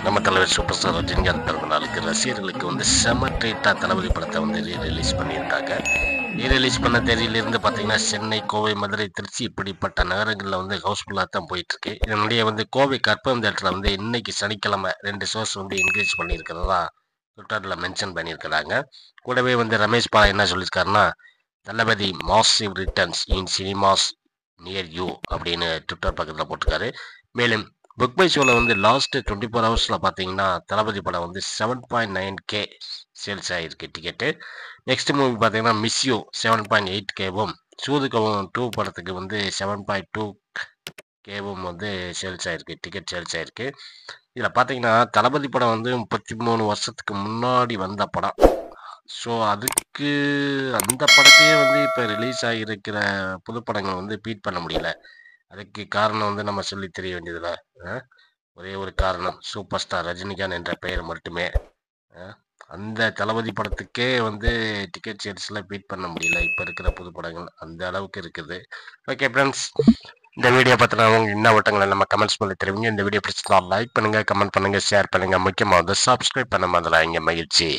நம்ம தலைவர் super star Rajinikanth பிறந்த நாளுக்கு ரசிகர்களுக்கு வந்து செம ட்ரீட்டாக தளபதி படத்தை வந்து ரீரிலீஸ் பண்ணியிருக்காங்க. ரீரிலீஸ் பண்ண தேதியிலிருந்து பார்த்தீங்கன்னா சென்னை, கோவை, மதுரை, திருச்சி இப்படிப்பட்ட நகரங்களில் வந்து ஹவுஸ்ஃபுல்லாக தான் போயிட்டுருக்கு. இதனுடைய வந்து கோவை கற்பகம் தேட்டரில் வந்து இன்னைக்கு சனிக்கிழமை 2 ஷோஸ் வந்து என்கரேஜ் பண்ணியிருக்கிறதா ட்விட்டரில் மென்ஷன் பண்ணியிருக்கிறாங்க. கூடவே வந்து ரமேஷ் பாலா என்ன சொல்லியிருக்காருன்னா, Thalapathi massive returns in cinemas near you அப்படின்னு ட்விட்டர் பக்கத்தில் போட்டிருக்காரு. மேலும் புக் மை ஷோவில் வந்து லாஸ்ட் 24 ஹவர்ஸில் பார்த்தீங்கன்னா தளபதி படம் வந்து 7.9K சேல்ஸ் ஆகிருக்கு டிக்கெட்டு. நெக்ஸ்ட் மூவி பார்த்தீங்கன்னா மிஸ் யூ 7.8Kவும், சூதுகவும் 2 படத்துக்கு வந்து 7.2Kவும் வந்து சேல்ஸ் ஆகிருக்கு, டிக்கெட் சேல்ஸ் ஆகிருக்கு. இதில் பார்த்தீங்கன்னா தளபதி படம் வந்து 33 வருஷத்துக்கு முன்னாடி வந்த படம். ஸோ அதுக்கு அந்த படத்தையே வந்து இப்போ ரிலீஸ் ஆகியிருக்கிற புது படங்கள் வந்து பீட் பண்ண முடியல. அதுக்கு காரணம் வந்து நம்ம சொல்லி தெரிய வேண்டியதில்லை. ஒரே ஒரு காரணம், சூப்பர் ஸ்டார் ரஜினிகாந்த் என்ற பெயர் மட்டுமே. அந்த தளபதி படத்துக்கே வந்து டிக்கெட் சேல்ஸில் பீட் பண்ண முடியல. இப்போ இருக்கிற புது படங்கள் அந்த அளவுக்கு இருக்குது. ஓகே ஃப்ரெண்ட்ஸ், இந்த வீடியோ பற்றின அவங்க என்ன ஓட்டங்களை நம்ம கமெண்ட்ஸ் பண்ணி தெரிவிங்க. இந்த வீடியோ பிடிச்சிருந்தா லைக் பண்ணுங்கள், கமெண்ட் பண்ணுங்கள், ஷேர் பண்ணுங்கள். முக்கியமாக வந்து சப்ஸ்கிரைப் பண்ண மாதிரி மகிழ்ச்சி.